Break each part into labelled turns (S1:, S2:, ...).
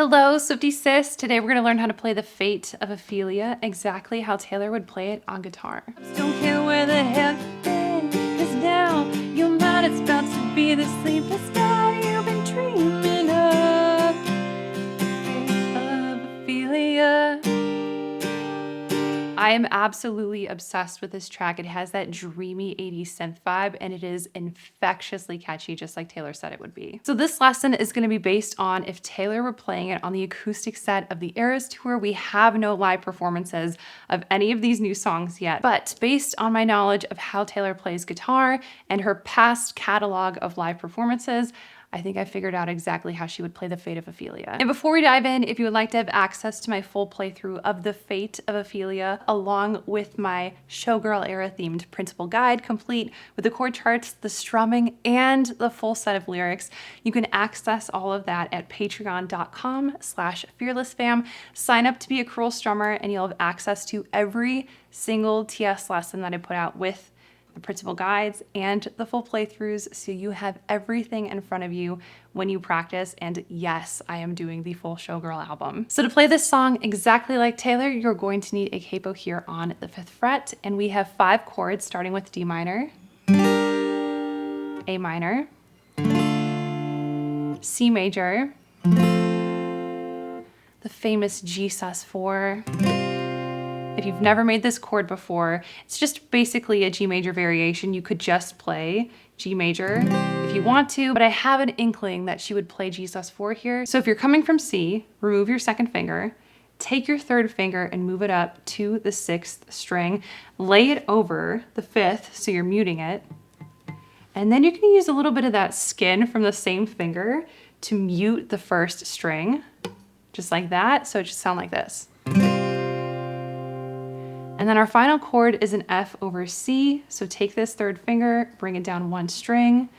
S1: Hello, Swiftie Sis. Today we're going to learn how to play the Fate of Ophelia, exactly how Taylor would play it on guitar.
S2: Don't care where the hell you've been, 'cause now your mind is about to be the sleepless night you've been dreaming of. Fate of Ophelia.
S1: I am absolutely obsessed with this track. It has that dreamy 80s synth vibe, and it is infectiously catchy, just like Taylor said it would be. So this lesson is going to be based on if Taylor were playing it on the acoustic set of the Eras Tour. We have no live performances of any of these new songs yet, but based on my knowledge of how Taylor plays guitar and her past catalog of live performances, I think I figured out exactly how she would play the Fate of Ophelia. And before we dive in, if you would like to have access to my full playthrough of the Fate of Ophelia, along with my Showgirl era themed printable guide, complete with the chord charts, the strumming, and the full set of lyrics, you can access all of that at patreon.com/fearlessfam. Sign up to be a cruel strummer and you'll have access to every single TS lesson that I put out with the printable guides and the full playthroughs, so you have everything in front of you when you practice. And yes, I am doing the full Showgirl album. So to play this song exactly like Taylor, you're going to need a capo here on the 5th fret, and we have 5 chords starting with D minor, A minor, C major, the famous G sus4. If you've never made this chord before, it's just basically a G major variation. You could just play G major if you want to, but I have an inkling that she would play G sus4 here. So if you're coming from C, remove your 2nd finger, take your 3rd finger and move it up to the 6th string, lay it over the 5th, so you're muting it. And then you can use a little bit of that skin from the same finger to mute the 1st string, just like that. So it should sound like this. And then our final chord is an F over C. So take this 3rd finger, bring it down 1 string,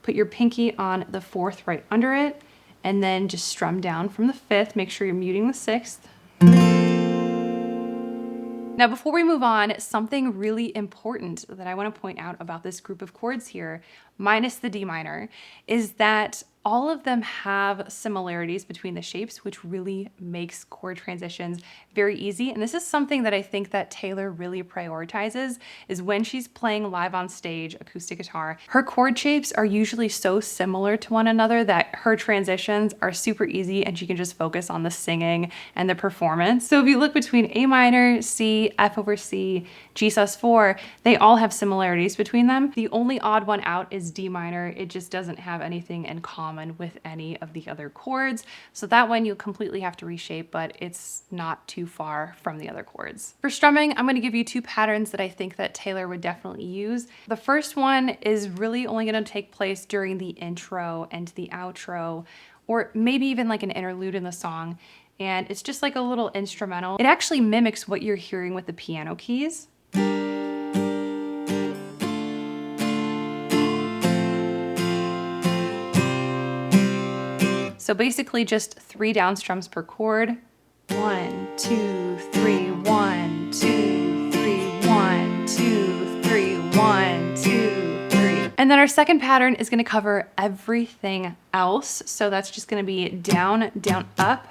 S1: put your pinky on the 4th right under it, and then just strum down from the 5th. Make sure you're muting the 6th. Now, before we move on, something really important that I want to point out about this group of chords here, minus the D minor, is that all of them have similarities between the shapes, which really makes chord transitions very easy. And this is something that I think that Taylor really prioritizes, is when she's playing live on stage acoustic guitar, her chord shapes are usually so similar to one another that her transitions are super easy and she can just focus on the singing and the performance. So if you look between A minor, C, F over C, G sus4, they all have similarities between them. The only odd one out is D minor. It just doesn't have anything in common with any of the other chords. So that one you completely have to reshape, but it's not too far from the other chords. For strumming, I'm going to give you 2 patterns that I think that Taylor would definitely use. The first one is really only going to take place during the intro and the outro, or maybe even like an interlude in the song. And it's just like a little instrumental. It actually mimics what you're hearing with the piano keys. So basically just 3 down strums per chord. 1, 2, 3, 1, 2, 3, 1, 2, 3, 1, 2, 3. And then our second pattern is going to cover everything else. So that's just going to be down, down, up,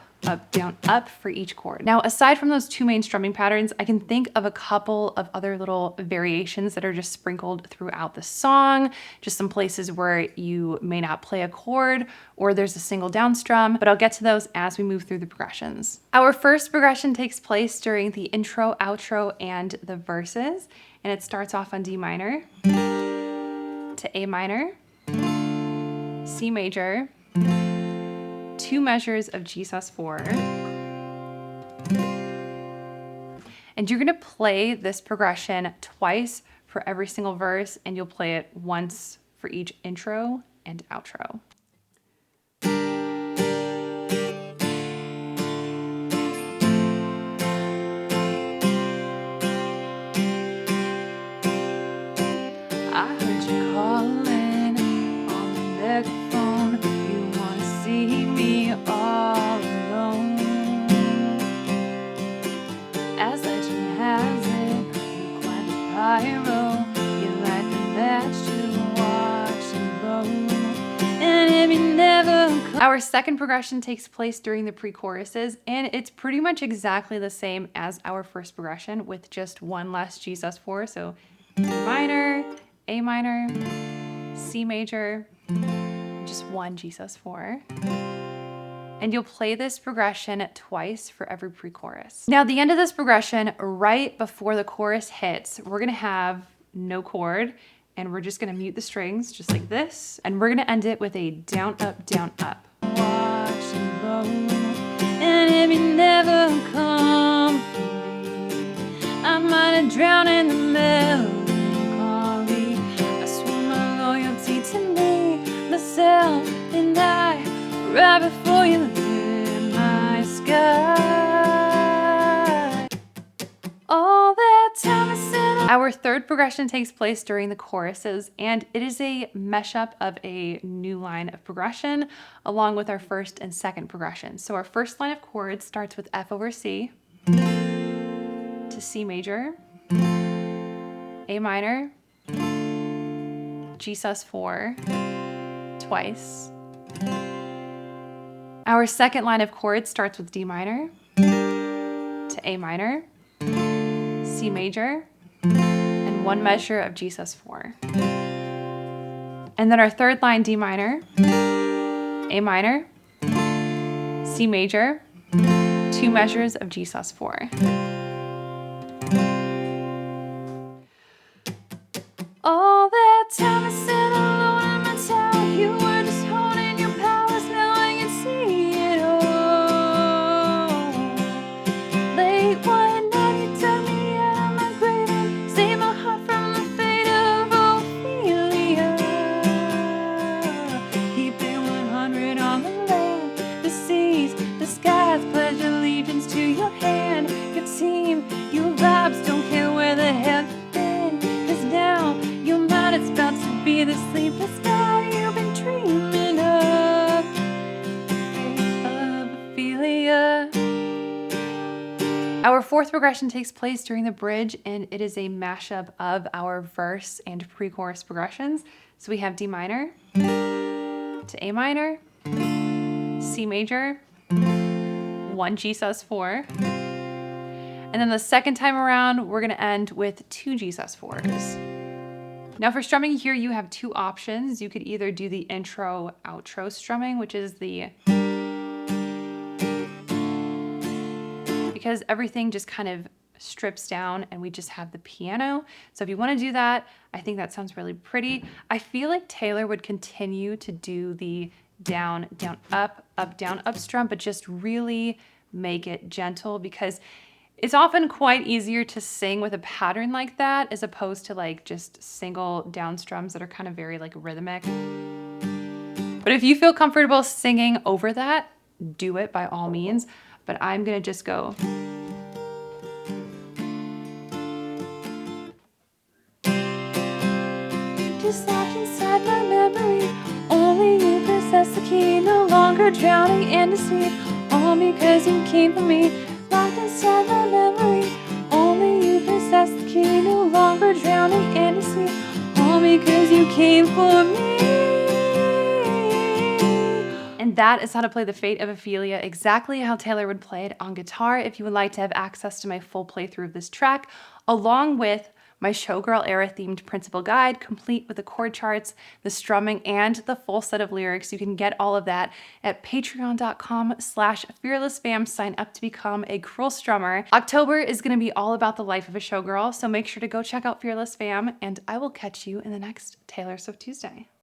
S1: down, up for each chord. Now, aside from those 2 main strumming patterns, I can think of a couple of other little variations that are just sprinkled throughout the song, just some places where you may not play a chord or there's a single down strum, but I'll get to those as we move through the progressions. Our first progression takes place during the intro, outro, and the verses, and it starts off on D minor to A minor, C major, 2 measures of G sus4. And you're gonna play this progression twice for every single verse, and you'll play it once for each intro and outro.
S2: I heard you calling on the megaphone. You wanna see me all alone. As legend has it, you're quite the pyro. You light the match to watch them blow. And
S1: Our second progression takes place during the pre-choruses, and it's pretty much exactly the same as our first progression with just one less G sus4. So D minor, A minor, C major, just one G sus4. And you'll play this progression twice for every pre-chorus. Now, at the end of this progression, right before the chorus hits, we're gonna have no chord, and we're just gonna mute the strings just like this. And we're gonna end it with a down, up, down, up.
S2: Watch and roll, and if you never come for me, I might have drowned in the melancholy. I swore my loyalty to me, myself, and I, right before you lit my sky. All that time I said.
S1: Our third progression takes place during the choruses, and it is a mashup of a new line of progression along with our first and second progression. So our first line of chords starts with F over C to C major, A minor, G sus4 twice. Our second line of chords starts with D minor to A minor, C major, and one measure of G sus4. And then our third line, D minor, A minor, C major, two measures of G sus4.
S2: All that time I sat alone in my tower, you were just holding your powers. Now I can see it all. Late one night you took me out of my grave and saved my heart from the fate of Ophelia. Keep it 100 on the land, the seas, the skies. Pledge allegiance to your hand, your team, your vibes. Don't care where the hell you've been, 'cause now your mind is about to be the sleepless night you've been dreaming of. Fate of Ophelia.
S1: Our fourth progression takes place during the bridge, and it is a mashup of our verse and pre-chorus progressions. So we have D minor to A minor, C major, one G sus4. And then the second time around, we're gonna end with two G sus4s. Now for strumming here, you have two options. You could either do the intro outro strumming, which is because everything just kind of strips down and we just have the piano. So if you want to do that, I think that sounds really pretty. I feel like Taylor would continue to do the down, down, up, down, up strum, but just really make it gentle, because it's often quite easier to sing with a pattern like that as opposed to like just single down strums that are kind of very like rhythmic. But if you feel comfortable singing over that, do it by all means. But I'm gonna just go.
S2: Just locked inside my memory, only you possess the key. No longer drowning in deceit, all because you came for me. Locked inside my memory, only you possess the key. No longer drowning in deceit, all because you came for me.
S1: And that is how to play the Fate of Ophelia exactly how Taylor would play it on guitar. If you would like to have access to my full playthrough of this track, along with my Showgirl era themed printable guide, complete with the chord charts, the strumming, and the full set of lyrics, you can get all of that at patreon.com/fearlessfam. Sign up to become a cruel strummer. October is going to be all about the life of a showgirl, so make sure to go check out Fearless Fam, and I will catch you in the next Taylor Swift Tuesday.